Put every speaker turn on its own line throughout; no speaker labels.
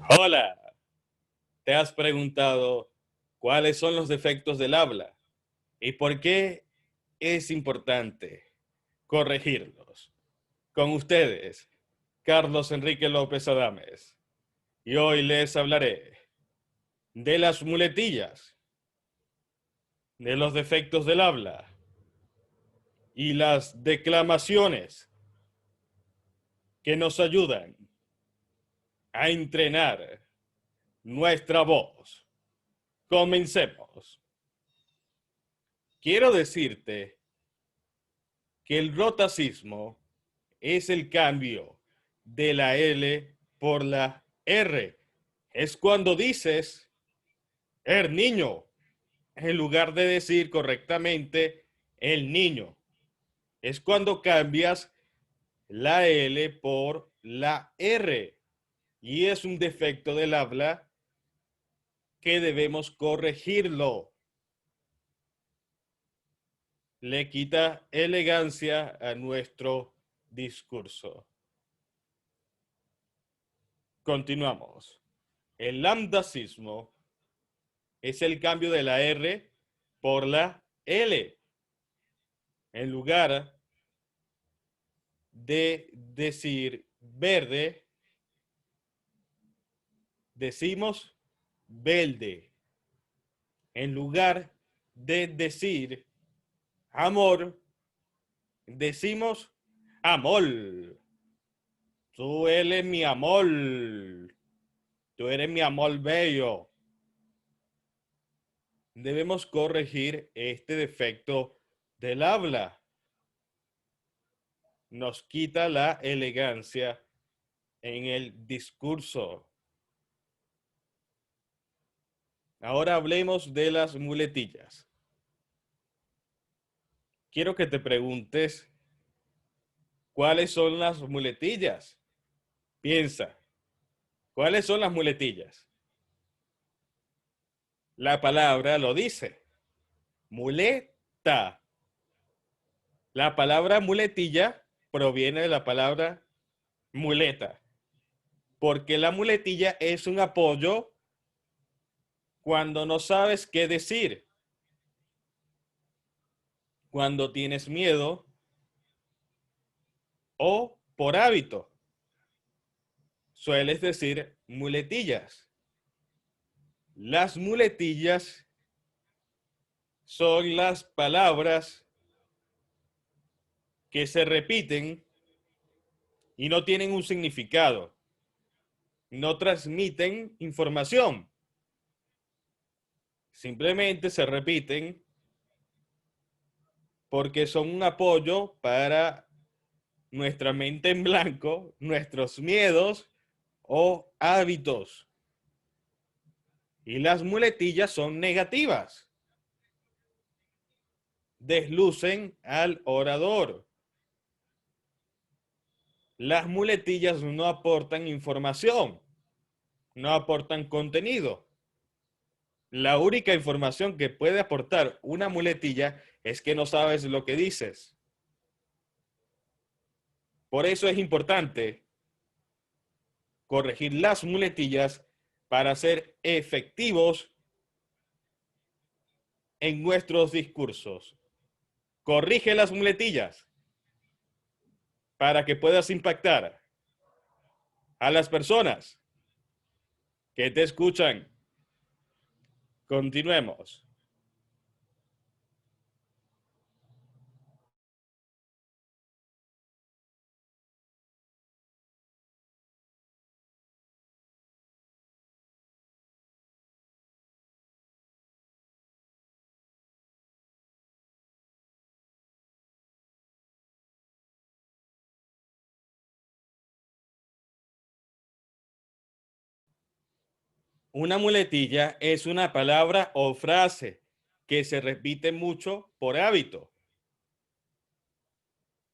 Hola, ¿te has preguntado cuáles son los defectos del habla y por qué es importante corregirlos? Con ustedes, Carlos Enrique López Adames, y hoy les hablaré de las muletillas, de los defectos del habla y las declamaciones que nos ayudan a entrenar nuestra voz. Comencemos. Quiero decirte que el rotacismo es el cambio de la L por la R. Es cuando dices el niño, en lugar de decir correctamente el niño. Es cuando cambias la L por la R. Y es un defecto del habla que debemos corregirlo. Le quita elegancia a nuestro discurso. Continuamos. El lambdacismo es el cambio de la R por la L. En lugar de decir verde, decimos verde. En lugar de decir amor, decimos amor. Tú eres mi amor. Tú eres mi amor bello. Debemos corregir este defecto del habla. Nos quita la elegancia en el discurso. Ahora hablemos de las muletillas. Quiero que te preguntes cuáles son las muletillas. Piensa, ¿cuáles son las muletillas? La palabra lo dice. Muleta. La palabra muletilla proviene de la palabra muleta, porque la muletilla es un apoyo cuando no sabes qué decir, cuando tienes miedo o por hábito. Sueles decir muletillas. Las muletillas son las palabras que se repiten y no tienen un significado, no transmiten información, simplemente se repiten porque son un apoyo para nuestra mente en blanco, nuestros miedos o hábitos. Y las muletillas son negativas, deslucen al orador. Las muletillas no aportan información, no aportan contenido. La única información que puede aportar una muletilla es que no sabes lo que dices. Por eso es importante corregir las muletillas para ser efectivos en nuestros discursos. Corrige las muletillas para que puedas impactar a las personas que te escuchan. Continuemos. Una muletilla es una palabra o frase que se repite mucho por hábito.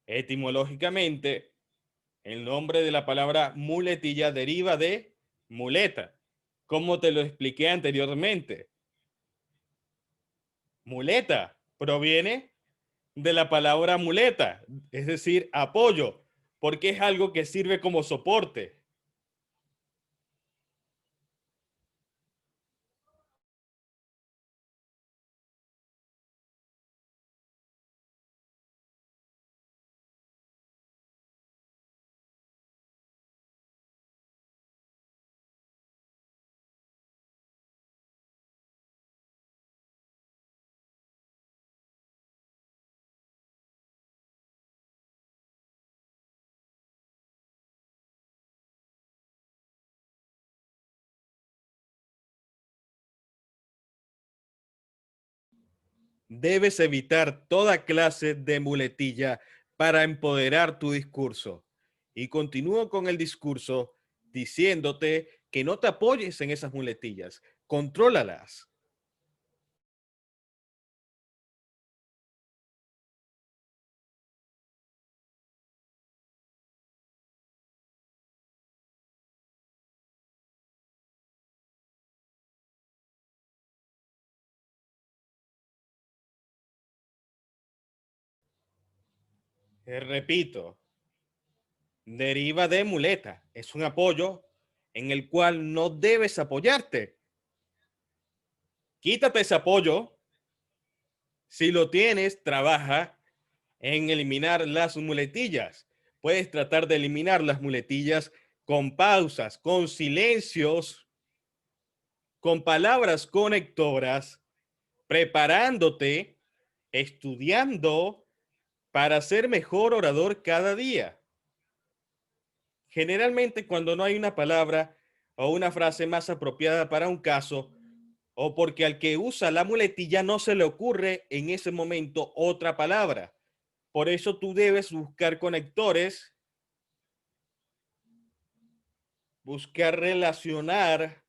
Etimológicamente, el nombre de la palabra muletilla deriva de muleta, como te lo expliqué anteriormente. Muleta proviene de la palabra muleta, es decir, apoyo, porque es algo que sirve como soporte. debes evitar toda clase de muletilla para empoderar tu discurso. Y continúo con el discurso diciéndote que no te apoyes en esas muletillas, contrólalas. Repito, deriva de muleta. Es un apoyo en el cual no debes apoyarte. Quítate ese apoyo. Si lo tienes, trabaja en eliminar las muletillas. Puedes tratar de eliminar las muletillas con pausas, con silencios, con palabras conectoras, preparándote, estudiando para ser mejor orador cada día. Generalmente cuando no hay una palabra o una frase más apropiada para un caso, o porque al que usa la muletilla no se le ocurre en ese momento otra palabra. Por eso tú debes buscar conectores, buscar relacionar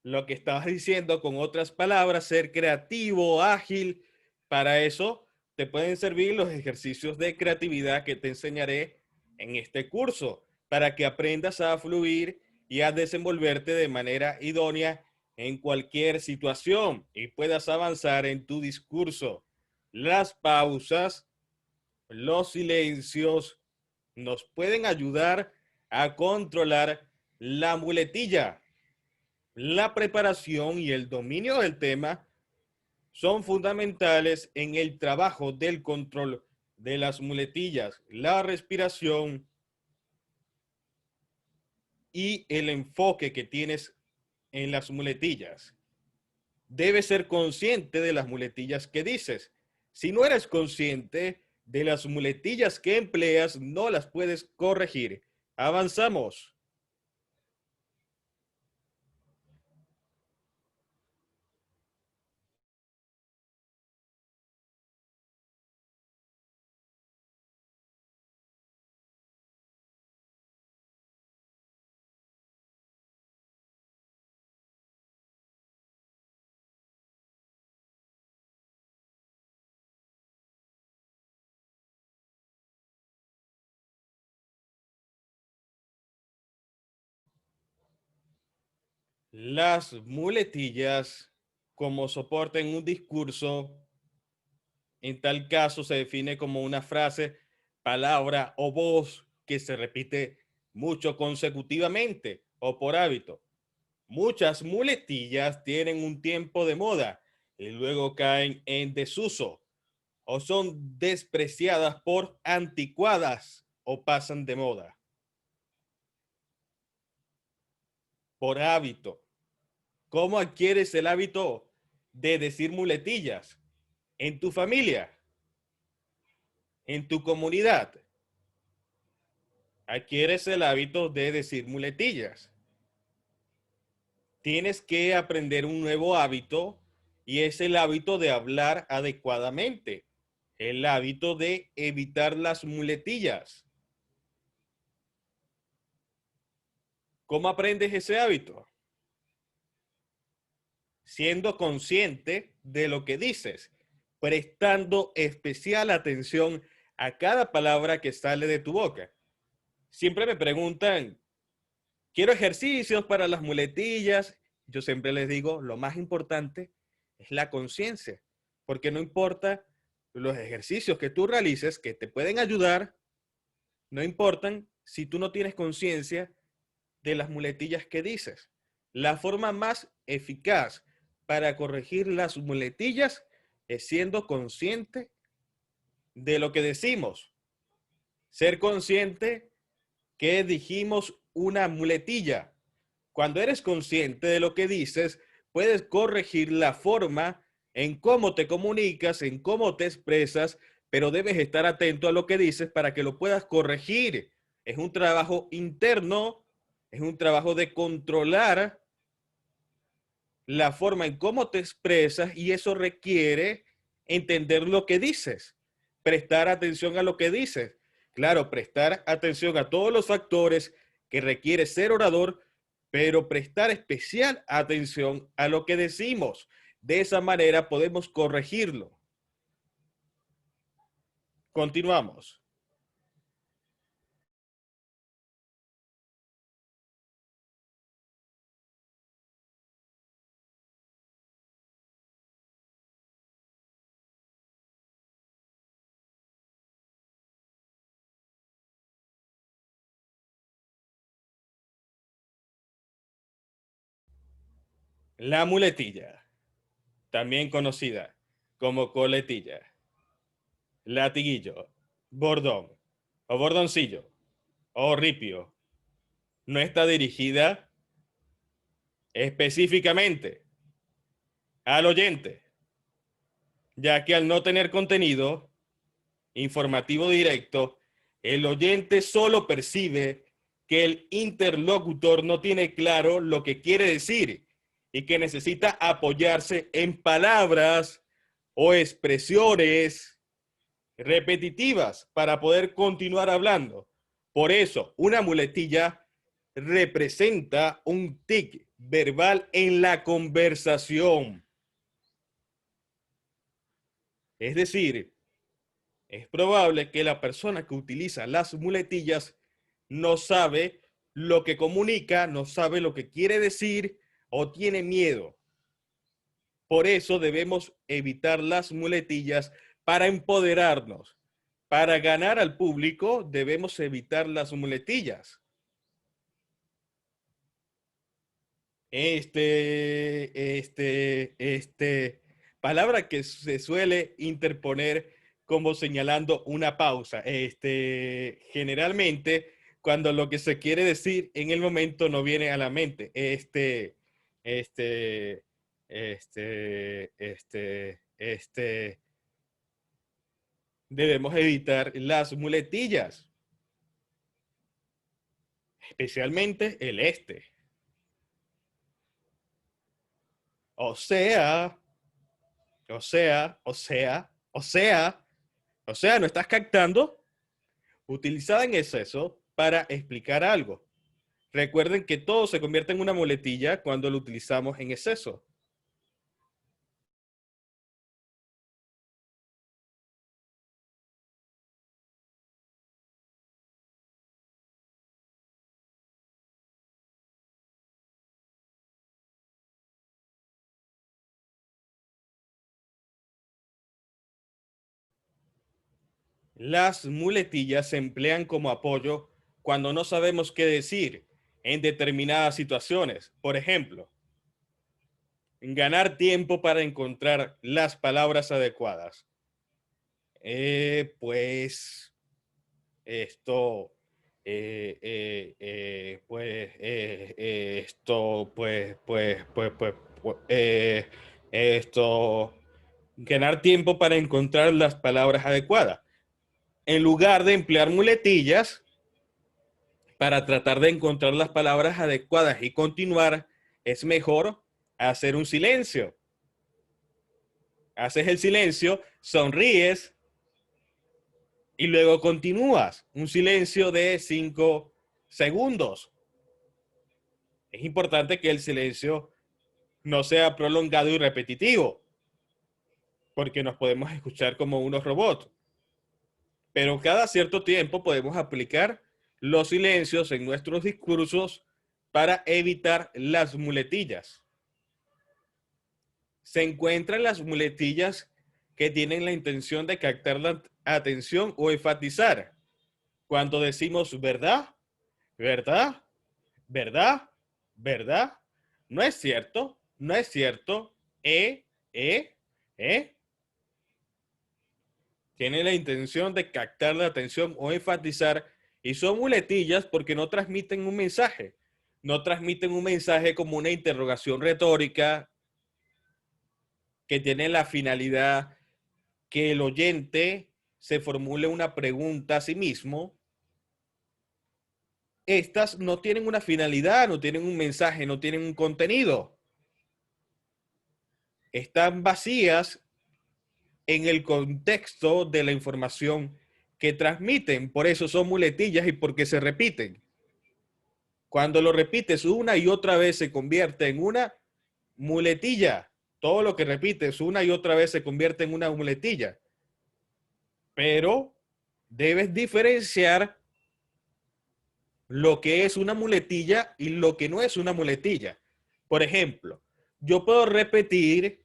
lo que estabas diciendo con otras palabras, ser creativo, ágil. Para eso te pueden servir los ejercicios de creatividad que te enseñaré en este curso, para que aprendas a fluir y a desenvolverte de manera idónea en cualquier situación y puedas avanzar en tu discurso. Las pausas, los silencios nos pueden ayudar a controlar la muletilla. La preparación y el dominio del tema son fundamentales en el trabajo del control de las muletillas, la respiración y el enfoque que tienes en las muletillas. Debes ser consciente de las muletillas que dices. Si no eres consciente de las muletillas que empleas, no las puedes corregir. Avanzamos. Las muletillas como soporte en un discurso, en tal caso se define como una frase, palabra o voz que se repite mucho consecutivamente o por hábito. Muchas muletillas tienen un tiempo de moda y luego caen en desuso o son despreciadas por anticuadas o pasan de moda. Por hábito. ¿Cómo adquieres el hábito de decir muletillas? En tu familia, en tu comunidad. Adquieres el hábito de decir muletillas. Tienes que aprender un nuevo hábito y es el hábito de hablar adecuadamente. El hábito de evitar las muletillas. ¿Cómo aprendes ese hábito? Siendo consciente de lo que dices, prestando especial atención a cada palabra que sale de tu boca. Siempre me preguntan, quiero ejercicios para las muletillas. Yo siempre les digo, lo más importante es la conciencia, porque no importa los ejercicios que tú realices, que te pueden ayudar, no importan si tú no tienes conciencia de las muletillas que dices. La forma más eficaz para corregir las muletillas es siendo consciente de lo que decimos. Ser consciente que dijimos una muletilla. Cuando eres consciente de lo que dices, puedes corregir la forma en cómo te comunicas, en cómo te expresas, pero debes estar atento a lo que dices para que lo puedas corregir. Es un trabajo interno, es un trabajo de controlar la forma en cómo te expresas y eso requiere entender lo que dices, prestar atención a lo que dices. Claro, prestar atención a todos los factores que requiere ser orador, pero prestar especial atención a lo que decimos. De esa manera podemos corregirlo. Continuamos. La muletilla, también conocida como coletilla, latiguillo, bordón o bordoncillo o ripio, no está dirigida específicamente al oyente, ya que al no tener contenido informativo directo, el oyente solo percibe que el interlocutor no tiene claro lo que quiere decir y que necesita apoyarse en palabras o expresiones repetitivas para poder continuar hablando. Por eso, una muletilla representa un tic verbal en la conversación. Es decir, es probable que la persona que utiliza las muletillas no sabe lo que comunica, no sabe lo que quiere decir o tiene miedo. Por eso debemos evitar las muletillas para empoderarnos. Para ganar al público debemos evitar las muletillas. Palabra que se suele interponer como señalando una pausa. Generalmente, cuando lo que se quiere decir en el momento no viene a la mente. Este, debemos evitar las muletillas, especialmente el este. O sea, o sea, o sea, o sea, o sea, ¿no estás captando? Utilizada en exceso para explicar algo. Recuerden que todo se convierte en una muletilla cuando lo utilizamos en exceso. Las muletillas se emplean como apoyo cuando no sabemos qué decir en determinadas situaciones. Por ejemplo, ganar tiempo para encontrar las palabras adecuadas. Pues esto, esto, esto, ganar tiempo para encontrar las palabras adecuadas. En lugar de emplear muletillas para tratar de encontrar las palabras adecuadas y continuar, es mejor hacer un silencio. Haces el silencio, sonríes y luego continúas. Un silencio de 5 segundos. Es importante que el silencio no sea prolongado y repetitivo, porque nos podemos escuchar como unos robots. Pero cada cierto tiempo podemos aplicar los silencios en nuestros discursos para evitar las muletillas. Se encuentran las muletillas que tienen la intención de captar la atención o enfatizar. Cuando decimos verdad, verdad, verdad, verdad, no es cierto, no es cierto, eh, eh, tiene la intención de captar la atención o enfatizar y son muletillas porque no transmiten un mensaje. No transmiten un mensaje como una interrogación retórica que tiene la finalidad que el oyente se formule una pregunta a sí mismo. Estas no tienen una finalidad, no tienen un mensaje, no tienen un contenido. Están vacías en el contexto de la información que transmiten. Por eso son muletillas y porque se repiten. Cuando lo repites una y otra vez se convierte en una muletilla. Todo lo que repites una y otra vez se convierte en una muletilla. Pero debes diferenciar lo que es una muletilla y lo que no es una muletilla. Por ejemplo, yo puedo repetir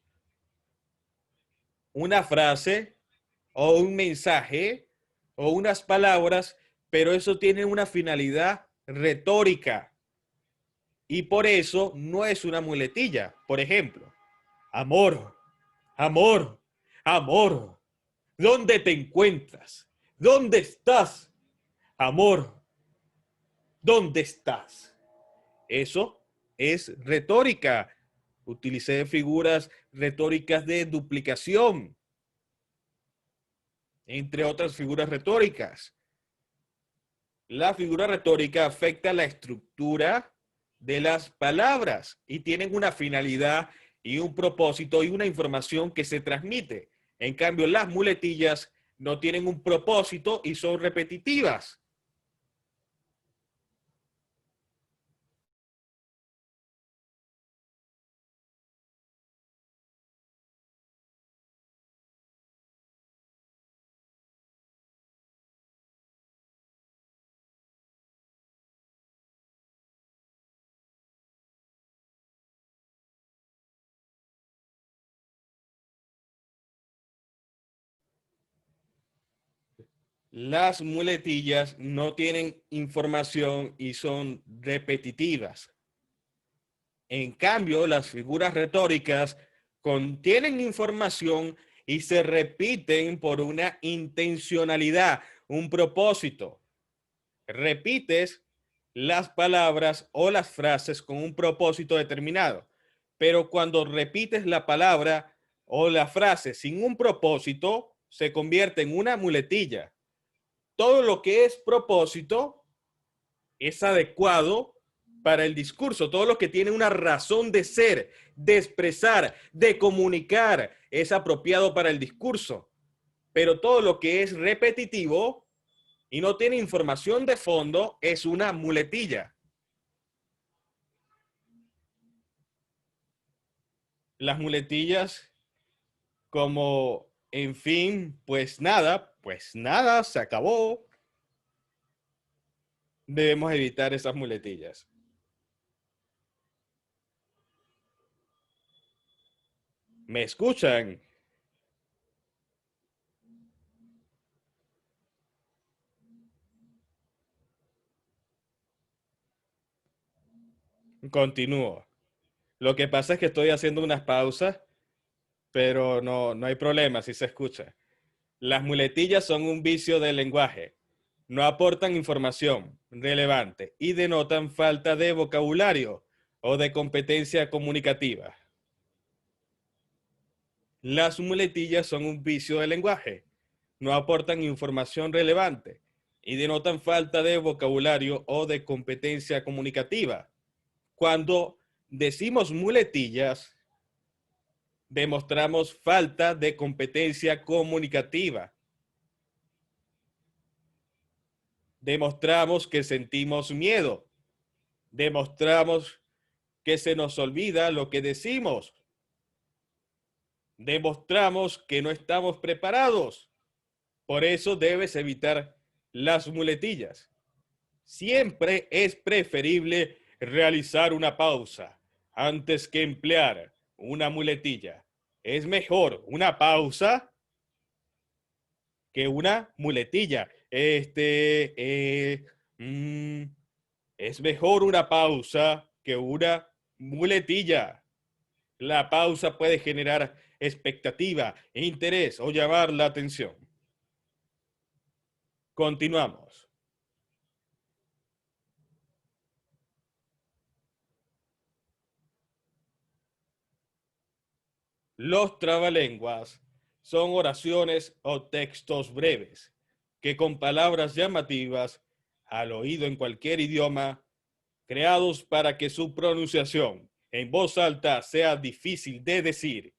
una frase o un mensaje o unas palabras, pero eso tiene una finalidad retórica y por eso no es una muletilla. Por ejemplo, amor, amor, amor, ¿dónde te encuentras? ¿Dónde estás? Amor, ¿dónde estás? Eso es retórica. Utilicé figuras retóricas de duplicación, entre otras figuras retóricas. La figura retórica afecta la estructura de las palabras y tienen una finalidad y un propósito y una información que se transmite. En cambio, las muletillas no tienen un propósito y son repetitivas. Las muletillas no tienen información y son repetitivas. En cambio, las figuras retóricas contienen información y se repiten por una intencionalidad, un propósito. Repites las palabras o las frases con un propósito determinado. Pero cuando repites la palabra o la frase sin un propósito, se convierte en una muletilla. Todo lo que es propósito es adecuado para el discurso. Todo lo que tiene una razón de ser, de expresar, de comunicar, es apropiado para el discurso. Pero todo lo que es repetitivo y no tiene información de fondo es una muletilla. Las muletillas como, en fin, pues nada, se acabó. Debemos evitar esas muletillas. ¿Me escuchan? Continúo. Lo que pasa es que estoy haciendo unas pausas, pero no hay problema si se escucha. Las muletillas son un vicio del lenguaje. No aportan información relevante y denotan falta de vocabulario o de competencia comunicativa. Las muletillas son un vicio del lenguaje. No aportan información relevante y denotan falta de vocabulario o de competencia comunicativa. Cuando decimos muletillas, demostramos falta de competencia comunicativa. Demostramos que sentimos miedo. Demostramos que se nos olvida lo que decimos. Demostramos que no estamos preparados. Por eso debes evitar las muletillas. Siempre es preferible realizar una pausa antes que emplear una muletilla. Es mejor una pausa que una muletilla. Es mejor una pausa que una muletilla. La pausa puede generar expectativa, interés o llamar la atención. Continuamos. Los trabalenguas son oraciones o textos breves que con palabras llamativas al oído en cualquier idioma, creados para que su pronunciación en voz alta sea difícil de decir,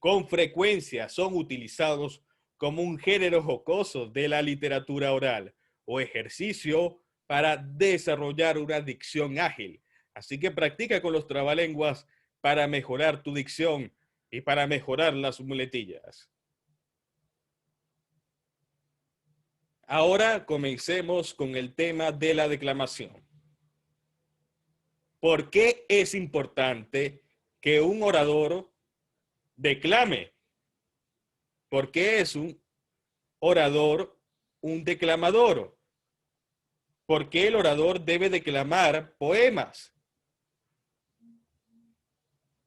con frecuencia son utilizados como un género jocoso de la literatura oral o ejercicio para desarrollar una dicción ágil. Así que practica con los trabalenguas para mejorar tu dicción y para mejorar las muletillas. Ahora comencemos con el tema de la declamación. ¿Por qué es importante que un orador declame? ¿Por qué es un orador un declamador? ¿Por qué el orador debe declamar poemas?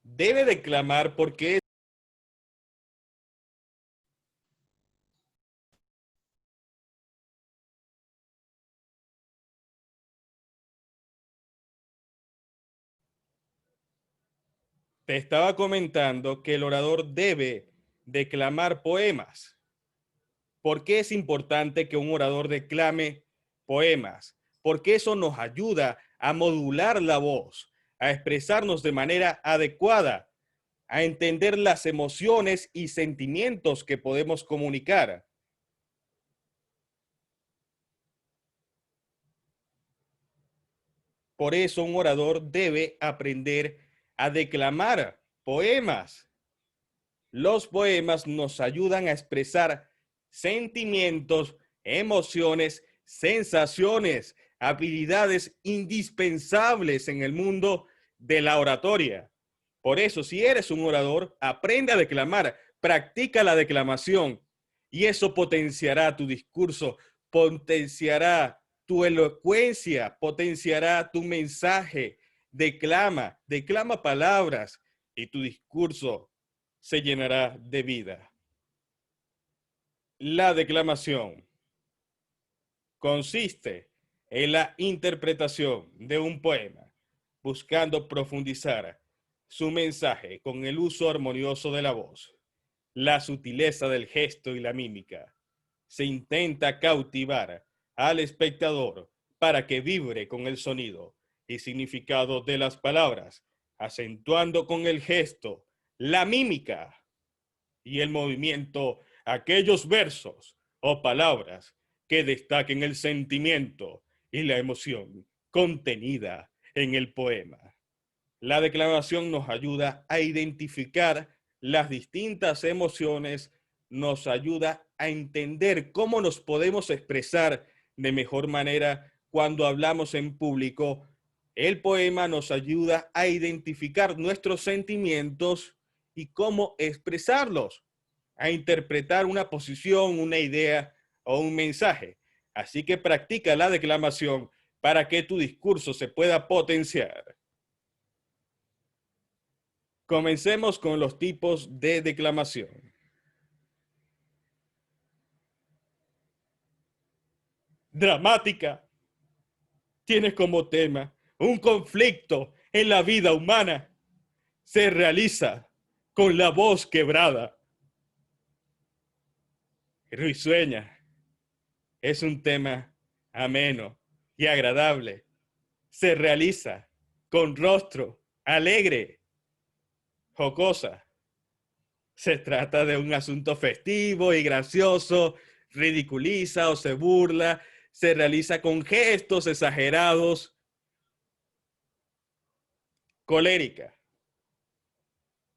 Debe declamar porque te estaba comentando que el orador debe declamar poemas. ¿Por qué es importante que un orador declame poemas? Porque eso nos ayuda a modular la voz, a expresarnos de manera adecuada, a entender las emociones y sentimientos que podemos comunicar. Por eso un orador debe aprender a declamar poemas. Los poemas nos ayudan a expresar sentimientos, emociones, sensaciones, habilidades indispensables en el mundo de la oratoria. Por eso, si eres un orador, aprende a declamar, practica la declamación y eso potenciará tu discurso, potenciará tu elocuencia, potenciará tu mensaje. Declama, declama palabras y tu discurso se llenará de vida. La declamación consiste en la interpretación de un poema, buscando profundizar su mensaje con el uso armonioso de la voz, la sutileza del gesto y la mímica. Se intenta cautivar al espectador para que vibre con el sonido y significado de las palabras, acentuando con el gesto, la mímica y el movimiento aquellos versos o palabras que destaquen el sentimiento y la emoción contenida en el poema. La declamación nos ayuda a identificar las distintas emociones, nos ayuda a entender cómo nos podemos expresar de mejor manera cuando hablamos en público. El poema nos ayuda a identificar nuestros sentimientos y cómo expresarlos, a interpretar una posición, una idea o un mensaje. Así que practica la declamación para que tu discurso se pueda potenciar. Comencemos con los tipos de declamación. Dramática. Tiene como tema un conflicto en la vida humana. Se realiza con la voz quebrada. Risueña. Es un tema ameno y agradable. Se realiza con rostro alegre, jocosa. Se trata de un asunto festivo y gracioso, ridiculiza o se burla, se realiza con gestos exagerados. Colérica.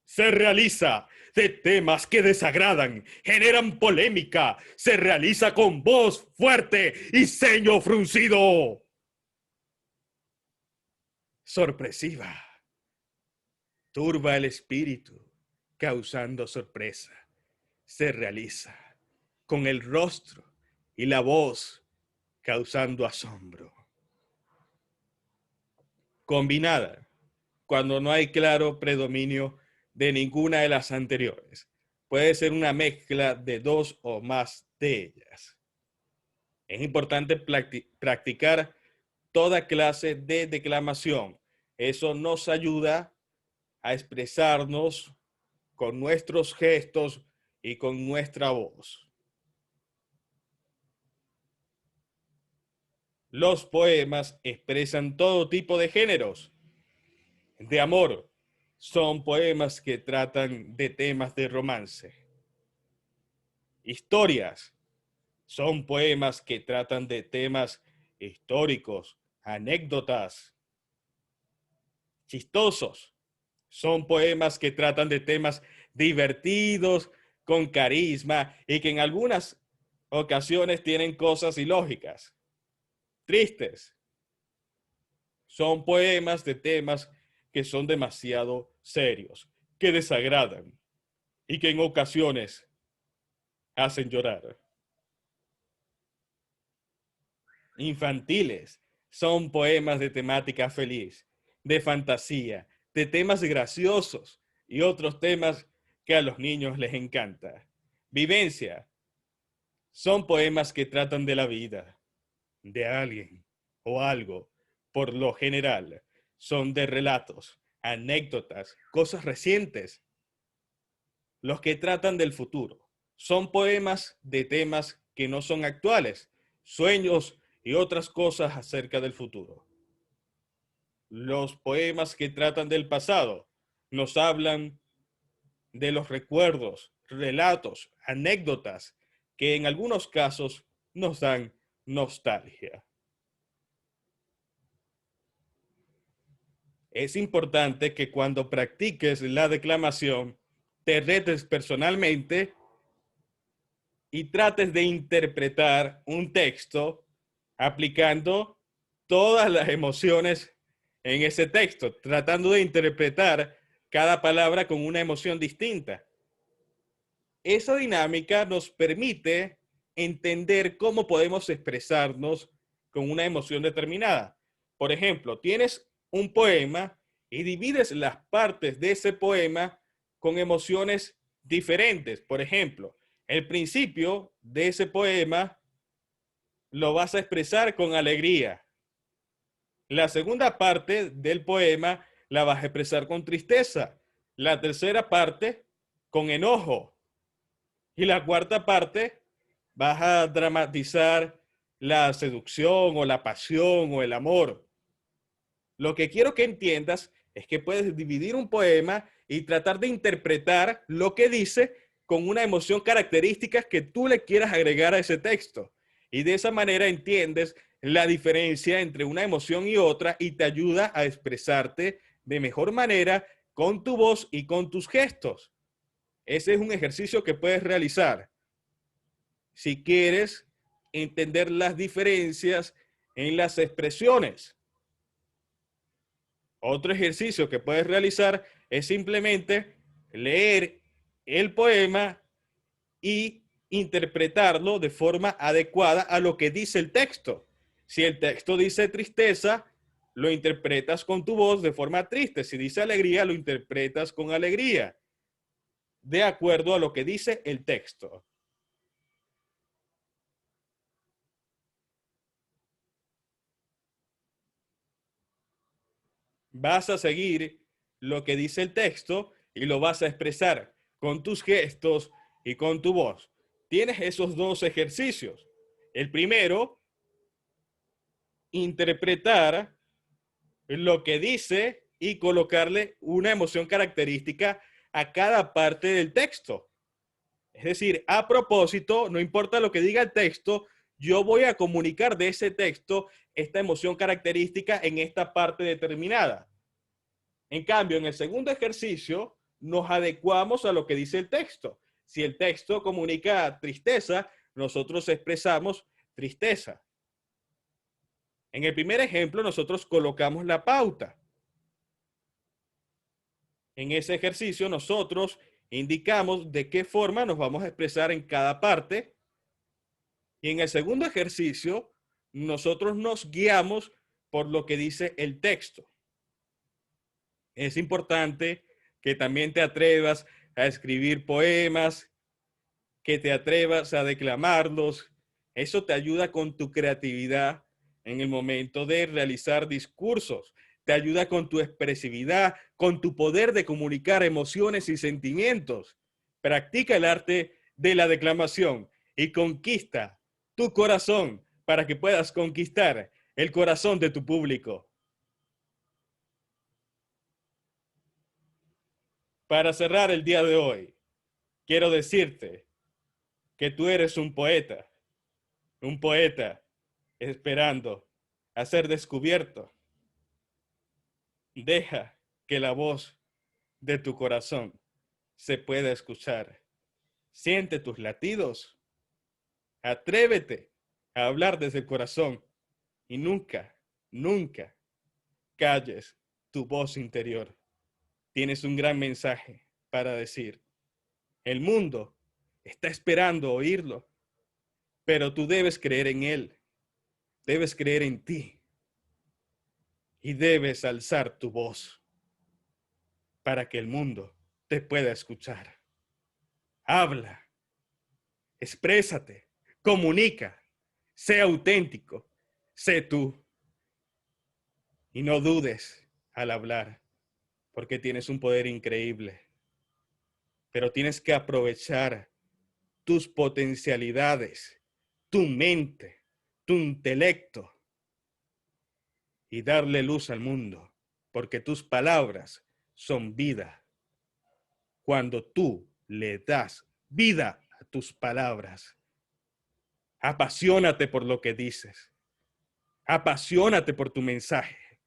Se realiza de temas que desagradan, generan polémica, se realiza con voz fuerte y ceño fruncido. Sorpresiva. Turba el espíritu, causando sorpresa. Se realiza con el rostro y la voz, causando asombro. Combinada, cuando no hay claro predominio de ninguna de las anteriores. Puede ser una mezcla de dos o más de ellas. Es importante practicar toda clase de declamación. Eso nos ayuda a expresarnos con nuestros gestos y con nuestra voz. Los poemas expresan todo tipo de géneros, de amor, son poemas que tratan de temas de romance. Historias son poemas que tratan de temas históricos, anécdotas. Chistosos son poemas que tratan de temas divertidos, con carisma y que en algunas ocasiones tienen cosas ilógicas. Tristes son poemas de temas que son demasiado serios, que desagradan y que en ocasiones hacen llorar. Infantiles son poemas de temática feliz, de fantasía, de temas graciosos y otros temas que a los niños les encanta. Vivencia son poemas que tratan de la vida, de alguien o algo. Por lo general, son de relatos, anécdotas, cosas recientes. Los que tratan del futuro son poemas de temas que no son actuales, sueños y otras cosas acerca del futuro. Los poemas que tratan del pasado nos hablan de los recuerdos, relatos, anécdotas que en algunos casos nos dan nostalgia. Es importante que cuando practiques la declamación te retes personalmente y trates de interpretar un texto aplicando todas las emociones en ese texto, tratando de interpretar cada palabra con una emoción distinta. Esa dinámica nos permite entender cómo podemos expresarnos con una emoción determinada. Por ejemplo, tienes un poema y divides las partes de ese poema con emociones diferentes. Por ejemplo, el principio de ese poema lo vas a expresar con alegría. La segunda parte del poema la vas a expresar con tristeza. La tercera parte con enojo. Y la cuarta parte vas a dramatizar la seducción o la pasión o el amor. Lo que quiero que entiendas es que puedes dividir un poema y tratar de interpretar lo que dice con una emoción característica que tú le quieras agregar a ese texto. Y de esa manera entiendes la diferencia entre una emoción y otra y te ayuda a expresarte de mejor manera con tu voz y con tus gestos. Ese es un ejercicio que puedes realizar si quieres entender las diferencias en las expresiones. Otro ejercicio que puedes realizar es simplemente leer el poema y interpretarlo de forma adecuada a lo que dice el texto. Si el texto dice tristeza, lo interpretas con tu voz de forma triste. Si dice alegría, lo interpretas con alegría, de acuerdo a lo que dice el texto. Vas a seguir lo que dice el texto y lo vas a expresar con tus gestos y con tu voz. Tienes esos dos ejercicios. El primero, interpretar lo que dice y colocarle una emoción característica a cada parte del texto. Es decir, a propósito, no importa lo que diga el texto, yo voy a comunicar de ese texto esta emoción característica en esta parte determinada. En cambio, en el segundo ejercicio, nos adecuamos a lo que dice el texto. Si el texto comunica tristeza, nosotros expresamos tristeza. En el primer ejemplo, nosotros colocamos la pauta. En ese ejercicio, nosotros indicamos de qué forma nos vamos a expresar en cada parte. Y en el segundo ejercicio, nosotros nos guiamos por lo que dice el texto. Es importante que también te atrevas a escribir poemas, que te atrevas a declamarlos. Eso te ayuda con tu creatividad en el momento de realizar discursos. Te ayuda con tu expresividad, con tu poder de comunicar emociones y sentimientos. Practica el arte de la declamación y conquista tu corazón para que puedas conquistar el corazón de tu público. Para cerrar el día de hoy, quiero decirte que tú eres un poeta esperando a ser descubierto. Deja que la voz de tu corazón se pueda escuchar. Siente tus latidos. Atrévete a hablar desde el corazón y nunca, nunca calles tu voz interior. Tienes un gran mensaje para decir. El mundo está esperando oírlo, pero tú debes creer en él, debes creer en ti y debes alzar tu voz para que el mundo te pueda escuchar. Habla, exprésate, comunica, sé auténtico, sé tú y no dudes al hablar, porque tienes un poder increíble, pero tienes que aprovechar tus potencialidades, tu mente, tu intelecto y darle luz al mundo, porque tus palabras son vida. Cuando tú le das vida a tus palabras, apasionate por lo que dices, apasionate por tu mensaje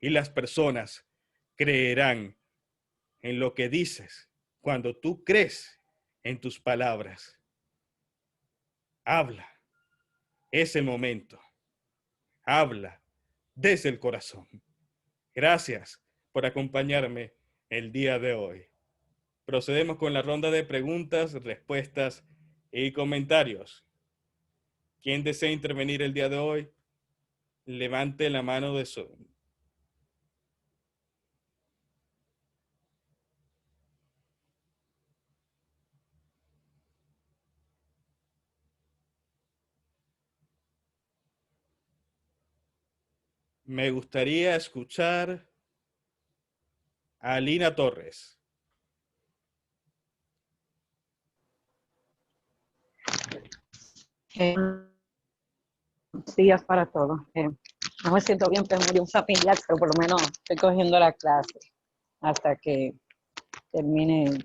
y las personas creerán en lo que dices cuando tú crees en tus palabras. Habla, es el momento. Habla desde el corazón. Gracias por acompañarme el día de hoy. Procedemos con la ronda de preguntas, respuestas y comentarios. ¿Quién desea intervenir el día de hoy? Levante la mano de su. Me gustaría escuchar a Lina Torres.
Días para todos. No me siento bien, pero me dio un zapping lag, pero por lo menos estoy cogiendo la clase hasta que termine.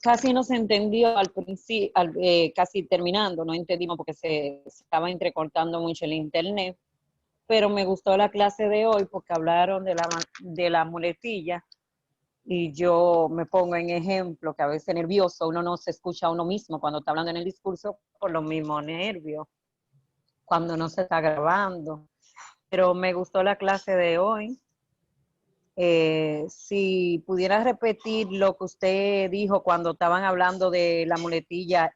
Casi no se entendió al principio, casi terminando, no entendimos porque se estaba entrecortando mucho el internet, pero me gustó la clase de hoy porque hablaron de la muletilla y yo me pongo en ejemplo que a veces nervioso, uno no se escucha a uno mismo cuando está hablando en el discurso por los mismos nervios, cuando no se está grabando. Pero me gustó la clase de hoy. Si pudiera repetir lo que usted dijo cuando estaban hablando de la muletilla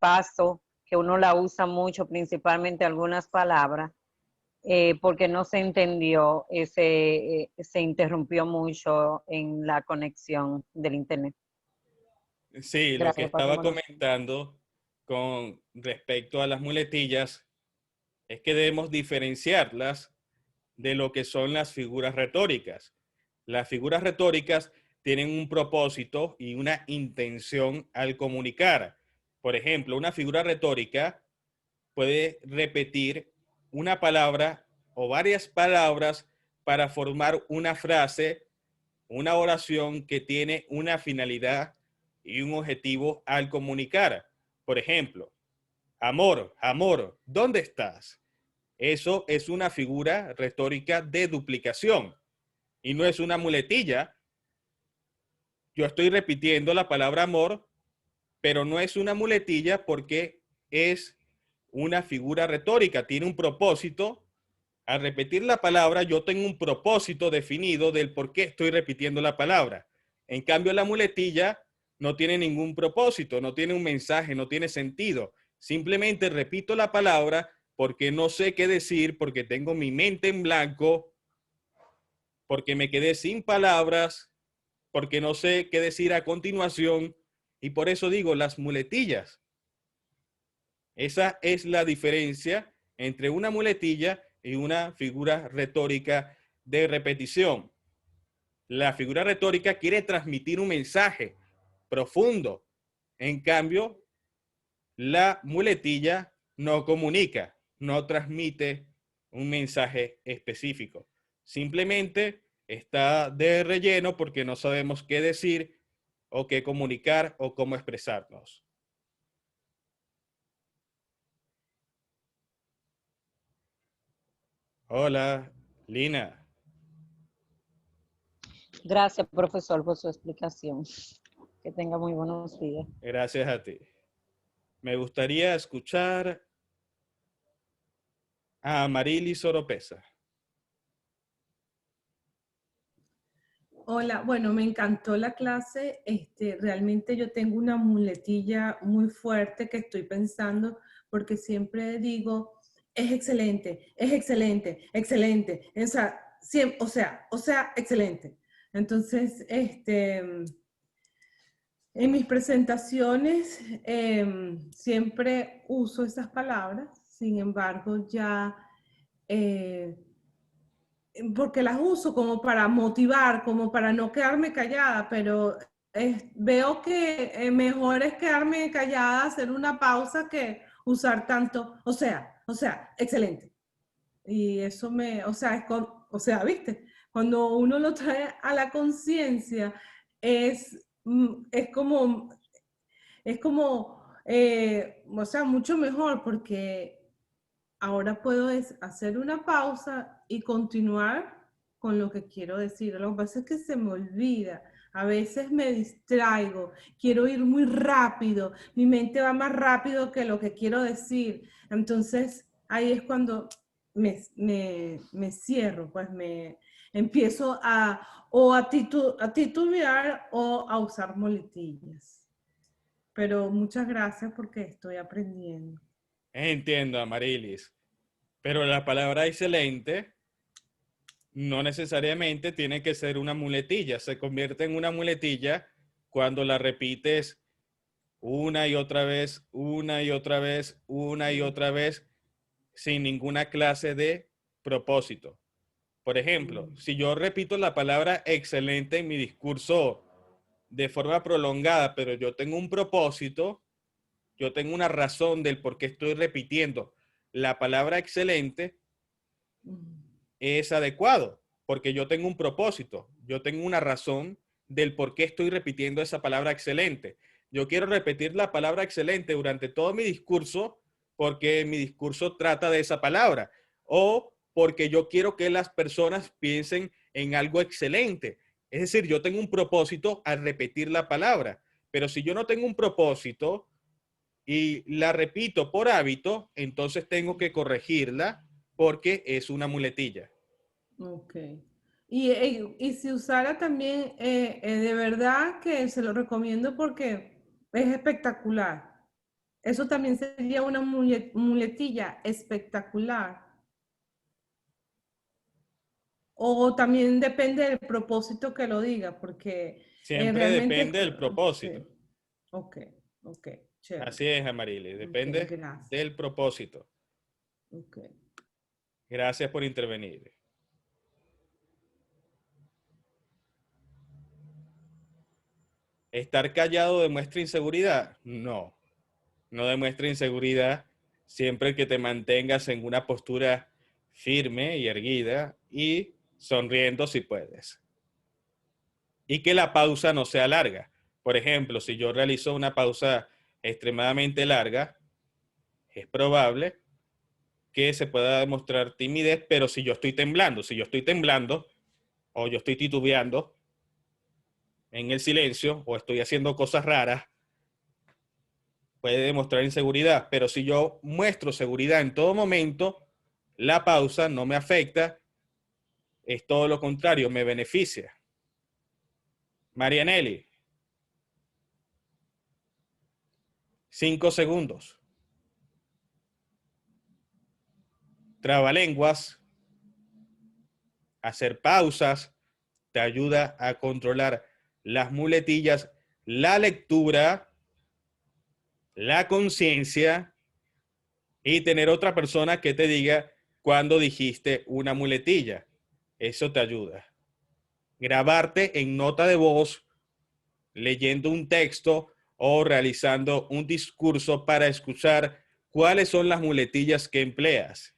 paso, que uno la usa mucho, principalmente algunas palabras, porque no se entendió, se interrumpió mucho en la conexión del internet.
Sí, lo que
Gracias,
estaba
pasémonos.
comentando con respecto a las muletillas es que debemos diferenciarlas de lo que son las figuras retóricas. Las figuras retóricas tienen un propósito y una intención al comunicar. Por ejemplo, una figura retórica puede repetir una palabra o varias palabras para formar una frase, una oración que tiene una finalidad y un objetivo al comunicar. Por ejemplo, amor, amor, ¿dónde estás? Eso es una figura retórica de duplicación y no es una muletilla. Yo estoy repitiendo la palabra amor, pero no es una muletilla porque es una figura retórica, tiene un propósito. Al repetir la palabra, yo tengo un propósito definido del por qué estoy repitiendo la palabra. En cambio, la muletilla no tiene ningún propósito, no tiene un mensaje, no tiene sentido. Simplemente repito la palabra porque no sé qué decir, porque tengo mi mente en blanco, porque me quedé sin palabras, porque no sé qué decir a continuación. Y por eso digo las muletillas. Esa es la diferencia entre una muletilla y una figura retórica de repetición. La figura retórica quiere transmitir un mensaje profundo. En cambio, la muletilla no comunica, no transmite un mensaje específico. Simplemente está de relleno porque no sabemos qué decir o qué comunicar o cómo expresarnos. Hola, Lina.
Gracias, profesor, por su explicación. Que tenga muy buenos días.
Gracias a ti. Me gustaría escuchar a Marilis Oropesa.
Hola, bueno, me encantó la clase. Realmente yo tengo una muletilla muy fuerte que estoy pensando porque siempre digo, es excelente, excelente. O sea, excelente. Entonces, en mis presentaciones siempre uso esas palabras, sin embargo, ya... porque las uso como para motivar, como para no quedarme callada, pero veo que mejor es quedarme callada, hacer una pausa que usar tanto, excelente. Y eso ¿viste? Cuando uno lo trae a la conciencia, es como, mucho mejor porque ahora puedo hacer una pausa y continuar con lo que quiero decir. Lo que pasa es que se me olvida. A veces me distraigo, quiero ir muy rápido, mi mente va más rápido que lo que quiero decir. Entonces ahí es cuando me cierro, pues me empiezo a titubear o a usar muletillas. Pero muchas gracias porque estoy aprendiendo.
Entiendo, Amarilis. Pero la palabra excelente no necesariamente tiene que ser una muletilla. Se convierte en una muletilla cuando la repites una y otra vez, una y otra vez, una y otra vez, sin ninguna clase de propósito. Por ejemplo, si yo repito la palabra excelente en mi discurso de forma prolongada, pero yo tengo un propósito, yo tengo una razón del por qué estoy repitiendo la palabra excelente, es adecuado, porque yo tengo un propósito, yo tengo una razón del por qué estoy repitiendo esa palabra excelente. Yo quiero repetir la palabra excelente durante todo mi discurso porque mi discurso trata de esa palabra o porque yo quiero que las personas piensen en algo excelente. Es decir, yo tengo un propósito al repetir la palabra, pero si yo no tengo un propósito y la repito por hábito, entonces tengo que corregirla porque es una muletilla.
Ok. Y si usara también, de verdad que se lo recomiendo porque es espectacular. Eso también sería una muletilla espectacular. O también depende del propósito que lo diga, porque
Siempre
realmente...
depende del
Sí.
propósito.
Ok, ok, chévere.
Así es, Amarili.
Ok,
Depende
gracias.
del propósito.
Ok.
Gracias por intervenir. ¿Estar callado demuestra inseguridad? No, no demuestra inseguridad siempre que te mantengas en una postura firme y erguida y sonriendo si puedes. Y que la pausa no sea larga. Por ejemplo, si yo realizo una pausa extremadamente larga, es probable que se pueda demostrar timidez, pero si yo estoy temblando o yo estoy titubeando en el silencio o estoy haciendo cosas raras, puede demostrar inseguridad, pero si yo muestro seguridad en todo momento, la pausa no me afecta, es todo lo contrario, me beneficia. Marianelli, 5 segundos. Trabalenguas, hacer pausas, te ayuda a controlar las muletillas, la lectura, la conciencia y tener otra persona que te diga cuando dijiste una muletilla. Eso te ayuda. Grabarte en nota de voz, leyendo un texto o realizando un discurso para escuchar cuáles son las muletillas que empleas.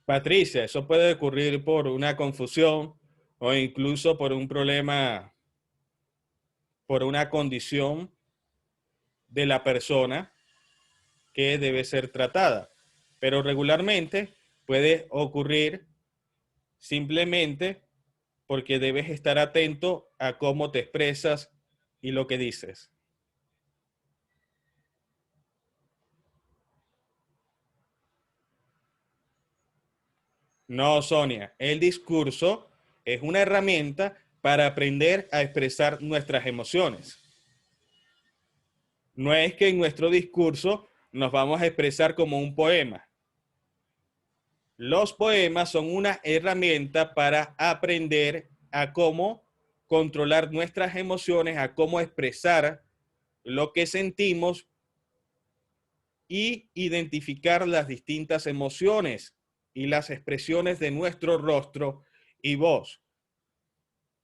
Patricia, eso puede ocurrir por una confusión o incluso por un problema, por una condición de la persona que debe ser tratada. Pero regularmente puede ocurrir simplemente porque debes estar atento a cómo te expresas y lo que dices. No, Sonia, el discurso es una herramienta para aprender a expresar nuestras emociones. No es que en nuestro discurso nos vamos a expresar como un poema. Los poemas son una herramienta para aprender a cómo controlar nuestras emociones, a cómo expresar lo que sentimos y identificar las distintas emociones y las expresiones de nuestro rostro y voz.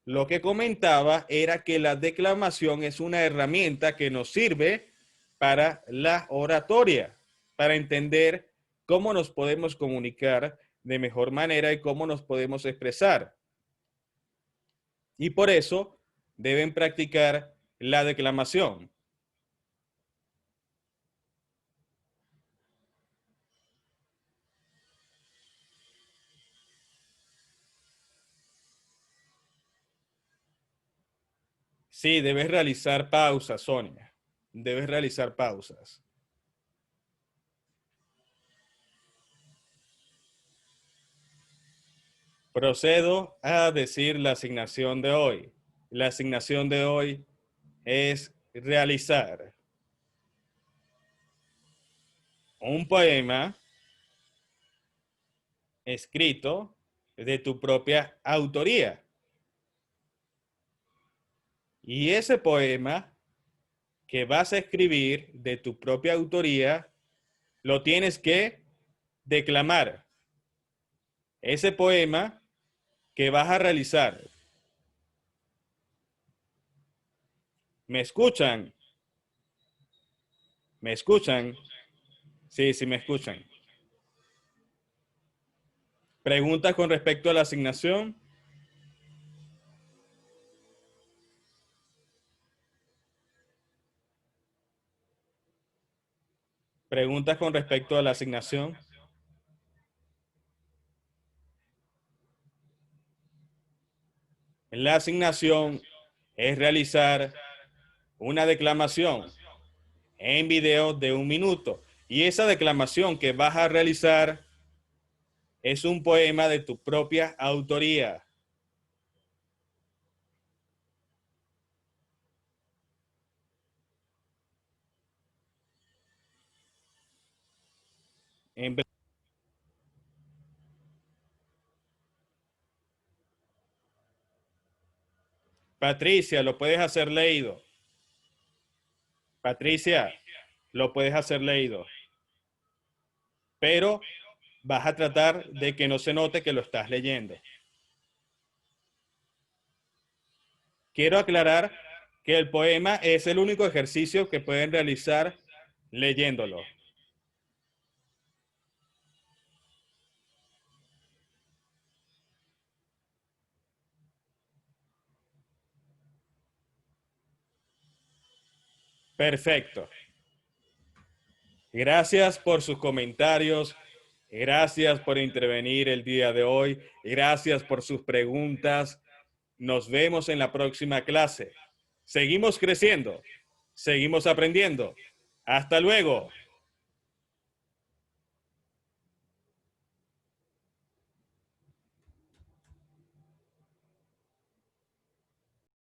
Lo que comentaba era que la declamación es una herramienta que nos sirve para la oratoria, para entender cómo nos podemos comunicar de mejor manera y cómo nos podemos expresar. Y por eso deben practicar la declamación. Sí, debes realizar pausas, Sonia. Debes realizar pausas. Procedo a decir la asignación de hoy. La asignación de hoy es realizar un poema escrito de tu propia autoría. Y ese poema que vas a escribir de tu propia autoría, lo tienes que declamar. Ese poema que vas a realizar. ¿Me escuchan? ¿Me escuchan? Sí, sí me escuchan. ¿Preguntas con respecto a la asignación? ¿Preguntas con respecto a la asignación? La asignación es realizar una declamación en video de 1 minuto. Y esa declamación que vas a realizar es un poema de tu propia autoría. Patricia, lo puedes hacer leído. Patricia, lo puedes hacer leído. Pero vas a tratar de que no se note que lo estás leyendo. Quiero aclarar que el poema es el único ejercicio que pueden realizar leyéndolo. Perfecto. Gracias por sus comentarios. Gracias por intervenir el día de hoy. Gracias por sus preguntas. Nos vemos en la próxima clase. Seguimos creciendo. Seguimos aprendiendo. Hasta luego.